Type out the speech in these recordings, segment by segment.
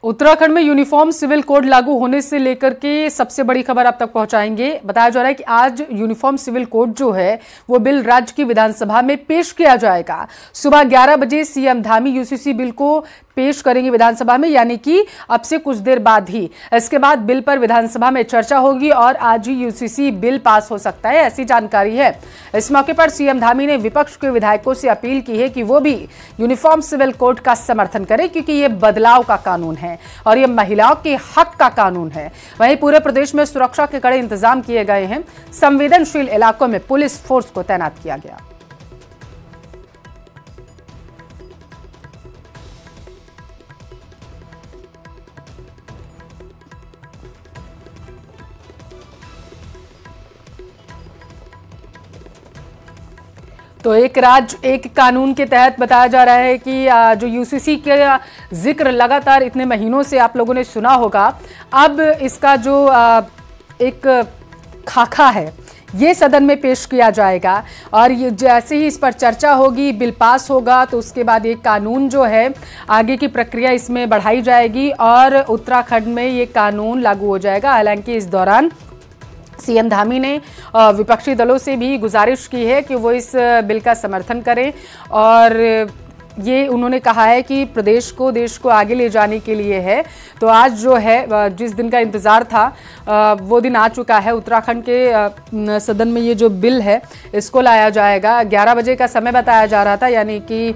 उत्तराखंड में uniform civil code लागू होने से लेकर के सबसे बड़ी खबर आप तक पहुंचाएंगे। बताया जा रहा है कि आज यूनिफॉर्म सिविल कोड जो है वो बिल राज्य की विधानसभा में पेश किया जाएगा। सुबह 11 बजे सीएम धामी यूसीसी बिल को पेश करेंगे विधानसभा में, यानी कि अब से कुछ देर बाद ही। इसके बाद बिल पर विधानसभा में चर्चा होगी और आज ही यूसीसी बिल पास हो सकता है, ऐसी जानकारी है। इस मौके पर सीएम धामी ने विपक्ष के विधायकों से अपील की है कि वो भी यूनिफॉर्म सिविल कोड का समर्थन करें, क्योंकि ये बदलाव का कानून है और ये महिलाओं के हक का कानून है। वहीं पूरे प्रदेश में सुरक्षा के कड़े इंतजाम किए गए हैं। संवेदनशील इलाकों में पुलिस फोर्स को तैनात किया गया। तो एक राज्य एक कानून के तहत बताया जा रहा है कि जो यूसीसी का जिक्र लगातार इतने महीनों से आप लोगों ने सुना होगा, अब इसका जो एक खाका है ये सदन में पेश किया जाएगा और ये जैसे ही इस पर चर्चा होगी, बिल पास होगा, तो उसके बाद ये कानून जो है आगे की प्रक्रिया इसमें बढ़ाई जाएगी और उत्तराखंड में ये कानून लागू हो जाएगा। हालांकि इस दौरान सीएम धामी ने विपक्षी दलों से भी गुजारिश की है कि वो इस बिल का समर्थन करें और ये उन्होंने कहा है कि प्रदेश को, देश को आगे ले जाने के लिए है। तो आज जो है, जिस दिन का इंतज़ार था वो दिन आ चुका है। उत्तराखंड के सदन में ये जो बिल है इसको लाया जाएगा। 11 बजे का समय बताया जा रहा था, यानी कि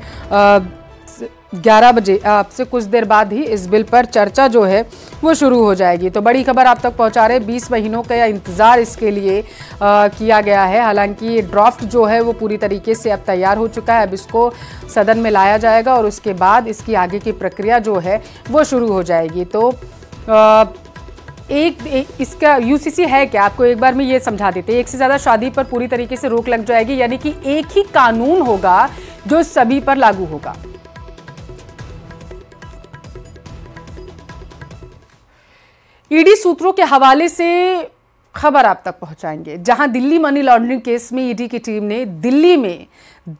11 बजे अब से कुछ देर बाद ही इस बिल पर चर्चा जो है वो शुरू हो जाएगी। तो बड़ी खबर आप तक पहुंचा रहे, 20 महीनों का इंतज़ार इसके लिए किया गया है। हालांकि ड्राफ्ट जो है वो पूरी तरीके से अब तैयार हो चुका है। अब इसको सदन में लाया जाएगा और उसके बाद इसकी आगे की प्रक्रिया जो है वो शुरू हो जाएगी। तो इसका यूसीसी है क्या, आपको एक बार में ये समझा देते हैं। एक से ज़्यादा शादी पर पूरी तरीके से रोक लग जाएगी, यानी कि एक ही कानून होगा जो सभी पर लागू होगा। ईडी सूत्रों के हवाले से खबर आप तक पहुंचाएंगे, जहां दिल्ली मनी लॉन्ड्रिंग केस में ईडी की टीम ने दिल्ली में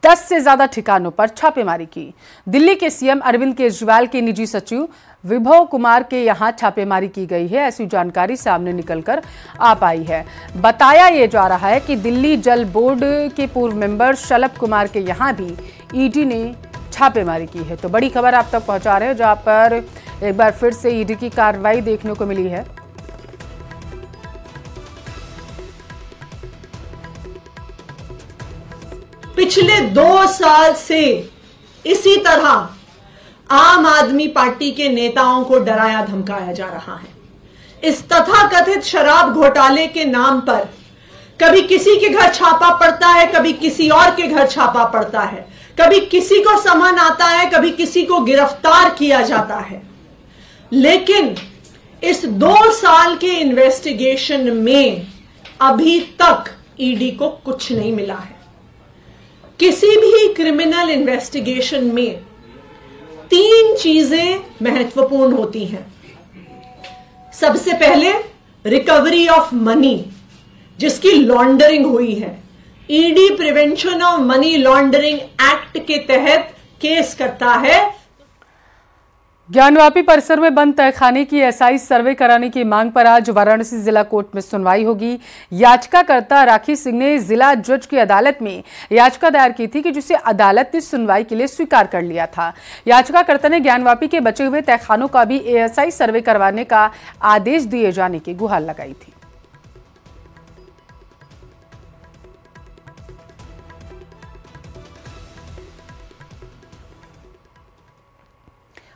10 से ज्यादा ठिकानों पर छापेमारी की। दिल्ली के सीएम अरविंद केजरीवाल के निजी सचिव विभव कुमार के यहां छापेमारी की गई है, ऐसी जानकारी सामने निकलकर आ पाई है। बताया यह जा रहा है कि दिल्ली जल बोर्ड के पूर्व मेंबर शलभ कुमार के यहां भी ईडी ने छापेमारी की है। तो बड़ी खबर आप तक पहुंचा रहे हैं, जहां पर एक बार फिर से ईडी की कार्रवाई देखने को मिली है। पिछले 2 साल से इसी तरह आम आदमी पार्टी के नेताओं को डराया धमकाया जा रहा है। इस तथाकथित शराब घोटाले के नाम पर कभी किसी के घर छापा पड़ता है, कभी किसी और के घर छापा पड़ता है, कभी किसी को समन आता है, कभी किसी को गिरफ्तार किया जाता है। लेकिन इस 2 साल के इन्वेस्टिगेशन में अभी तक ईडी को कुछ नहीं मिला है। किसी भी क्रिमिनल इन्वेस्टिगेशन में 3 चीजें महत्वपूर्ण होती हैं। सबसे पहले रिकवरी ऑफ मनी, जिसकी लॉन्ड्रिंग हुई है। ED prevention of money laundering act के तहत केस करता है। ज्ञानवापी परिसर में बंद तहखाने की एसआई सर्वे कराने की मांग पर आज वाराणसी जिला कोर्ट में सुनवाई होगी। याचिकाकर्ता राखी सिंह ने जिला जज की अदालत में याचिका दायर की थी, कि जिसे अदालत ने सुनवाई के लिए स्वीकार कर लिया था। याचिकाकर्ता ने ज्ञानवापी के बचे हुए तहखानों का भी एएसआई सर्वे करवाने का आदेश दिए जाने की गुहार लगाई थी।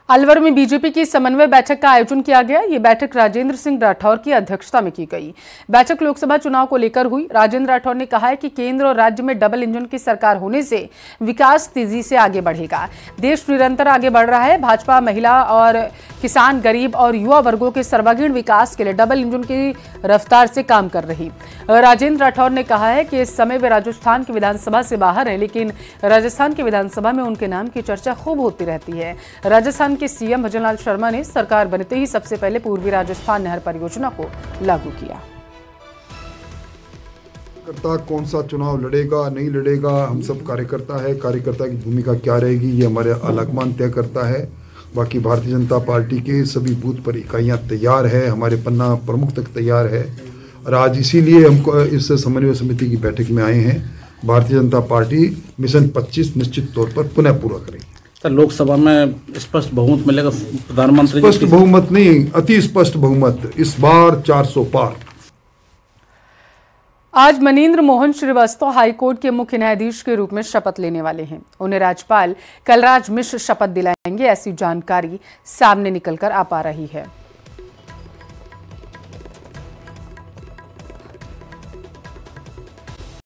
अलवर में बीजेपी की समन्वय बैठक का आयोजन किया गया। ये बैठक राजेंद्र सिंह राठौर की अध्यक्षता में की गई। बैठक लोकसभा चुनाव को लेकर हुई। राजेंद्र राठौर ने कहा है कि केंद्र और राज्य में डबल इंजन की सरकार होने से विकास तेजी से आगे बढ़ेगा। देश निरंतर आगे बढ़ रहा है। भाजपा महिला और किसान, गरीब और युवा वर्गों के सर्वांगीण विकास के लिए डबल इंजन की रफ्तार से काम कर रही। राजेंद्र राठौर ने कहा है कि इस समय वे राजस्थान की विधानसभा से बाहर है, लेकिन राजस्थान की विधानसभा में उनके नाम की चर्चा खूब होती रहती है। राजस्थान के सीएम भजनलाल शर्मा ने सरकार बनते ही सबसे पहले पूर्वी राजस्थान नहर परियोजना को लागू किया। कौन सा चुनाव लड़ेगा नहीं लड़ेगा, हम सब कार्यकर्ता है। कार्यकर्ता की भूमिका क्या रहेगी ये हमारे आलाकमान तय करता है। बाकी भारतीय जनता पार्टी के सभी बूथ पर इकाइयाँ तैयार है, हमारे पन्ना प्रमुख तक तैयार है और आज इसीलिए हमको इस समन्वय समिति की बैठक में आए हैं। भारतीय जनता पार्टी मिशन 25 निश्चित तौर पर पुनः पूरा करेगी। तो लोकसभा में स्पष्ट बहुमत मिलेगा प्रधानमंत्री? स्पष्ट बहुमत नहीं, अति स्पष्ट बहुमत, इस बार 400 पार। आज मनीन्द्र मोहन श्रीवास्तव हाईकोर्ट के मुख्य न्यायाधीश के रूप में शपथ लेने वाले हैं। उन्हें राज्यपाल कलराज मिश्र शपथ दिलाएंगे, ऐसी जानकारी सामने निकलकर आ पा रही है।